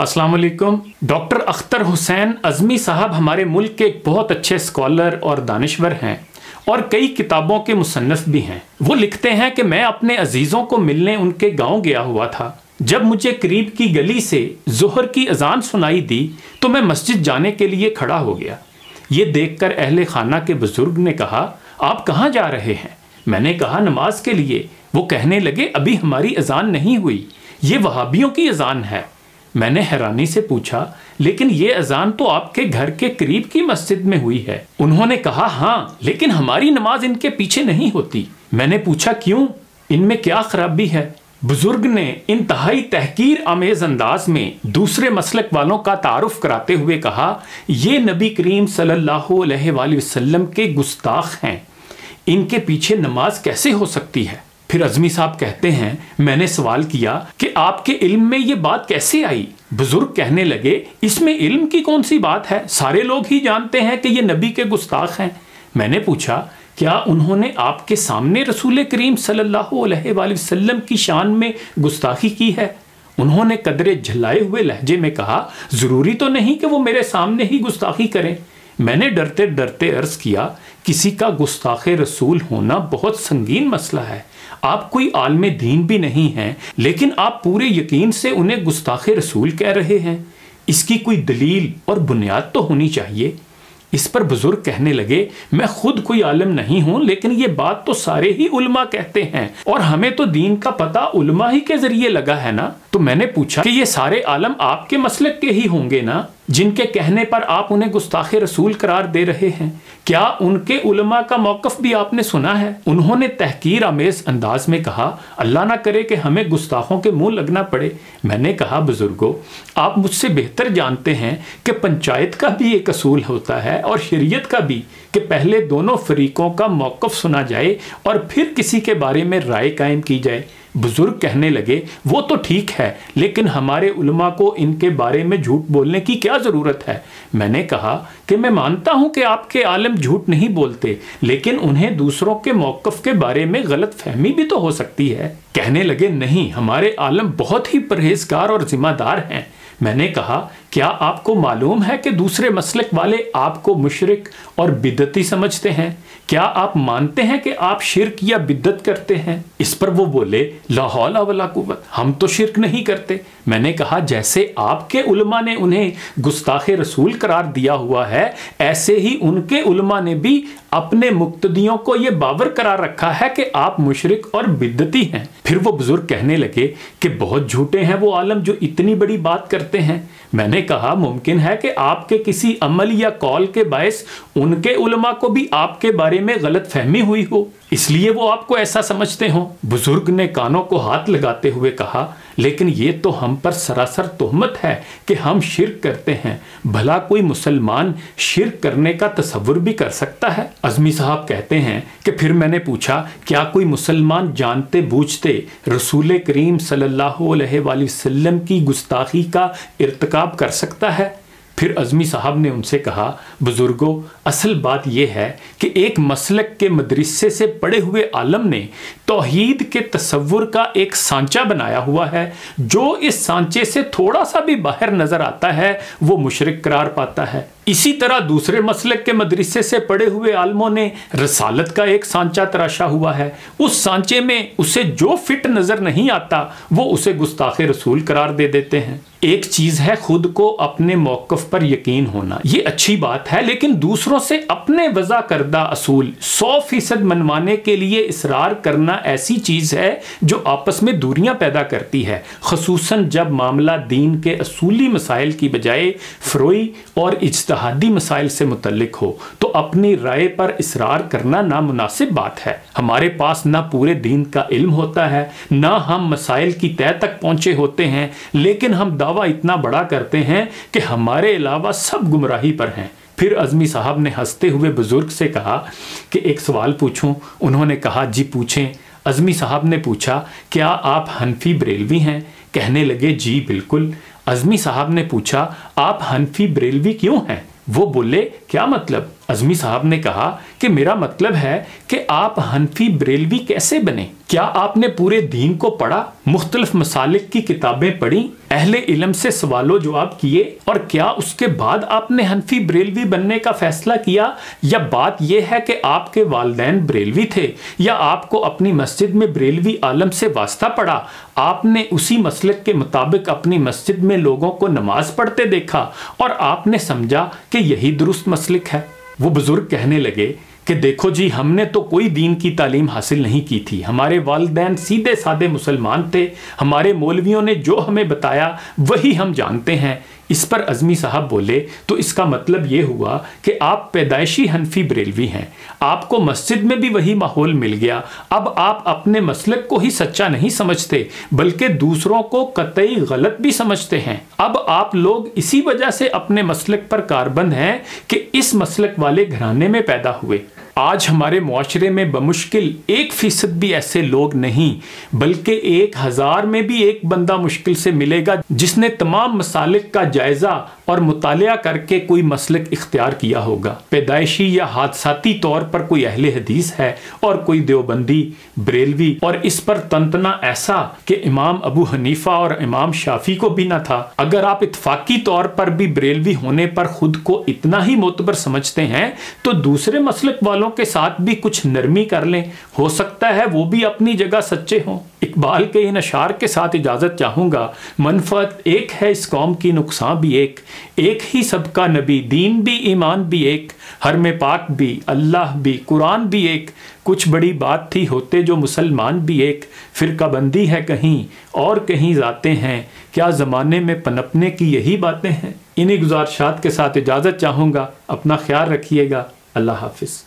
अस्सलाम वालेकुम। डॉक्टर अख्तर हुसैन अज़मी साहब हमारे मुल्क के एक बहुत अच्छे स्कॉलर और दानिश्वर हैं और कई किताबों के मुसन्निफ भी हैं। वो लिखते हैं कि मैं अपने अजीज़ों को मिलने उनके गांव गया हुआ था। जब मुझे करीब की गली से ज़ोहर की अजान सुनाई दी तो मैं मस्जिद जाने के लिए खड़ा हो गया। ये देखकर अहले खाना के बुजुर्ग ने कहा, आप कहाँ जा रहे हैं? मैंने कहा, नमाज के लिए। वो कहने लगे, अभी हमारी अजान नहीं हुई, ये वहाबियों की अजान है। मैंने हैरानी से पूछा, लेकिन ये अजान तो आपके घर के करीब की मस्जिद में हुई है। उन्होंने कहा, हाँ, लेकिन हमारी नमाज इनके पीछे नहीं होती। मैंने पूछा, क्यों? इनमें क्या खराबी है? बुजुर्ग ने इंतहाई तहकीर आमेज अंदाज में दूसरे मसलक वालों का तारुफ कराते हुए कहा, ये नबी करीम सल्लल्लाहु अलैहि वसल्लम के गुस्ताख हैं, इनके पीछे नमाज कैसे हो सकती है? फिर अज़मी साहब कहते हैं, मैंने सवाल किया कि आपके इल्म में ये बात कैसे आई? बुजुर्ग कहने लगे, इसमें इल्म की कौन सी बात है, सारे लोग ही जानते हैं कि ये नबी के गुस्ताख हैं। मैंने पूछा, क्या उन्होंने आपके सामने रसूल करीम सल्लल्लाहु अलैहि वसल्लम की शान में गुस्ताखी की है? उन्होंने कदरे झल्लाए हुए लहजे में कहा, ज़रूरी तो नहीं कि वो मेरे सामने ही गुस्ताखी करें। मैंने डरते डरते अर्ज़ किया, किसी का गुस्ताख रसूल होना बहुत संगीन मसला है। आप कोई आलमे दीन भी नहीं हैं, लेकिन आप पूरे यकीन से उन्हें गुस्ताख रसूल कह रहे हैं। इसकी कोई दलील और बुनियाद तो होनी चाहिए। इस पर बुजुर्ग कहने लगे, मैं खुद कोई आलिम नहीं हूं, लेकिन ये बात तो सारे ही उलमा कहते हैं और हमें तो दीन का पता उलमा ही के जरिए लगा है ना। तो मैंने पूछा कि ये सारे आलम आपके मसलक के ही होंगे ना, जिनके कहने पर आप उन्हें गुस्ताखे रसूल करार दे रहे हैं? क्या उनके उलमा का मौक़िफ़ भी आपने सुना है? उन्होंने तहकीर आमेज अंदाज में कहा, अल्लाह ना करे कि हमें गुस्ताखों के मुंह लगना पड़े। मैंने कहा, बुजुर्गो, आप मुझसे बेहतर जानते हैं कि पंचायत का भी एक असूल होता है और शरीयत का भी, कि पहले दोनों फरीकों का मौक़िफ़ सुना जाए और फिर किसी के बारे में राय कायम की जाए। बुजुर्ग कहने लगे, वो तो ठीक है, लेकिन हमारे उलमा को इनके बारे में झूठ बोलने की क्या ज़रूरत है? मैंने कहा कि मैं मानता हूँ कि आपके आलिम झूठ नहीं बोलते, लेकिन उन्हें दूसरों के मौक़िफ़ के बारे में गलत फहमी भी तो हो सकती है। कहने लगे, नहीं, हमारे आलिम बहुत ही परहेजगार और ज़िम्मेदार हैं। मैंने कहा, क्या आपको मालूम है कि दूसरे मसलक वाले आपको मुशरिक और बिदती समझते हैं? क्या आप मानते हैं कि आप शिरक या बिदत करते हैं? इस पर वो बोले, ला हौला वला कुव्वत, हम तो शिरक नहीं करते। मैंने कहा, जैसे आपके उलमा ने उन्हें गुस्ताखे रसूल करार दिया हुआ है, ऐसे ही उनके उलमा ने भी अपने मुक्तदियों को ये बावर करार रखा है कि आप मुशरिक और बिदती हैं। फिर वो बुजुर्ग कहने लगे कि बहुत झूठे हैं वो आलम जो इतनी बड़ी बात करते हैं। मैंने कहा, मुमकिन है कि आपके किसी अमल या कौल के बायस उनके उलमा को भी आपके बारे में गलत फहमी हुई हो, इसलिए वो आपको ऐसा समझते हो। बुजुर्ग ने कानों को हाथ लगाते हुए कहा, लेकिन ये तो हम पर सरासर तोहमत है कि हम शिरक करते हैं। भला कोई मुसलमान शिरक करने का तसव्वुर भी कर सकता है? अज़मी साहब कहते हैं कि फिर मैंने पूछा, क्या कोई मुसलमान जानते बूझते रसूल करीम सल्लल्लाहु अलैहि वसल्लम की गुस्ताखी का इर्तिकाब कर सकता है? फिर अज़मी साहब ने उनसे कहा, बुजुर्गो, असल बात यह है कि एक मसलक के मदरसे से पढ़े हुए आलम ने तौहीद के तसव्वुर का एक सांचा बनाया हुआ है। जो इस सांचे से थोड़ा सा भी बाहर नजर आता है वो मुशरिक करार पाता है। इसी तरह दूसरे मसलक के मदरसे से पढ़े हुए आलमों ने रसालत का एक सांचा तराशा हुआ है। उस सांचे में उसे जो फिट नजर नहीं आता वो उसे गुस्ताखे रसूल करार दे देते हैं। एक चीज है खुद को अपने मौक़िफ़ पर यकीन होना, ये अच्छी बात है, लेकिन दूसरों से अपने वज़ा करदा असूल 100% मनवाने के लिए इसरार करना ऐसी चीज है जो आपस में दूरियां पैदा करती है, ख़ुसूसन जब मामला दीन के असूली मसाइल की बजाय फ़रोई और इज्तिहादी मसाइल से मुतल्लिक हो तो अपनी राय पर इसरार करना नामुनासिब बात है। हमारे पास ना पूरे दीन का इल्म होता है, ना हम मसाइल की तह तक पहुंचे होते हैं, लेकिन हम दावा इतना बड़ा करते हैं कि हमारे अलावा सब गुमराही पर हैं। फिर अज़मी साहब ने हंसते हुए बुजुर्ग से कहा कि एक सवाल पूछूं? उन्होंने कहा, जी पूछें। अज़मी साहब ने पूछा, क्या आप हनफी बरेलवी हैं? कहने लगे, जी बिल्कुल। अज़मी साहब ने पूछा, आप हनफी बरेलवी क्यों हैं? वो बोले, क्या मतलब? अज़मी साहब ने कहा कि मेरा मतलब है कि आप हनफी बरेलवी कैसे बने? क्या आपने पूरे दीन को पढ़ा, मुख्तलिफ मसालिक की किताबें पढ़ी, अहले इल्म से सवालो जवाब किए, और क्या उसके बाद आपने हनफी बरेलवी बनने का फैसला किया? या बात यह है कि आपके वालिदैन बरेलवी थे, या आपको अपनी मस्जिद में बरेलवी आलम से वास्ता पड़ा, आपने उसी मसलक के मुताबिक अपनी मस्जिद में लोगों को नमाज पढ़ते देखा और आपने समझा कि यही दुरुस्त मसलक है? वो बुजुर्ग कहने लगे कि देखो जी, हमने तो कोई दीन की तालीम हासिल नहीं की थी, हमारे वालिदैन सीधे साधे मुसलमान थे, हमारे मौलवियों ने जो हमें बताया वही हम जानते हैं। इस पर अज़मी साहब बोले, तो इसका मतलब ये हुआ कि आप पैदाइशी हनफी बरेलवी हैं, आपको मस्जिद में भी वही माहौल मिल गया, अब आप अपने मसलक को ही सच्चा नहीं समझते बल्कि दूसरों को कतई गलत भी समझते हैं। अब आप लोग इसी वजह से अपने मसलक पर कारबंद हैं कि इस मसलक वाले घराने में पैदा हुए। आज हमारे मुआशरे में बमुश्किल 1% भी ऐसे लोग नहीं बल्कि 1000 में भी एक बंदा मुश्किल से मिलेगा जिसने तमाम मसालिक का जायजा और मुतालिया करके कोई मसलक इख्तियार किया होगा। पैदाइशी या हादसाती तौर पर कोई अहले हदीस है और कोई देवबंदी, बरेलवी, और इस पर तंतना ऐसा कि इमाम अबू हनीफा और इमाम शाफी को भी न था। अगर आप इत्फाकी तौर पर भी बरेलवी होने पर खुद को इतना ही मोतबर समझते हैं तो दूसरे मसलक वालों के साथ भी कुछ नरमी कर लें, हो सकता है वो भी अपनी जगह सच्चे हों। इकबाल के इन अशार के साथ इजाज़त चाहूँगा। मनफत एक है इस कौम की, नुकसान भी एक ही सबका नबी, दीन भी ईमान भी एक, हर में पाक भी, अल्लाह भी, कुरान भी एक, कुछ बड़ी बात थी होते जो मुसलमान भी एक, फिरका बंदी है कहीं और कहीं जाते हैं, क्या ज़माने में पनपने की यही बातें हैं। इन्हीं गुज़ारिशात के साथ इजाज़त चाहूँगा। अपना ख्याल रखिएगा। अल्लाह हाफिज़।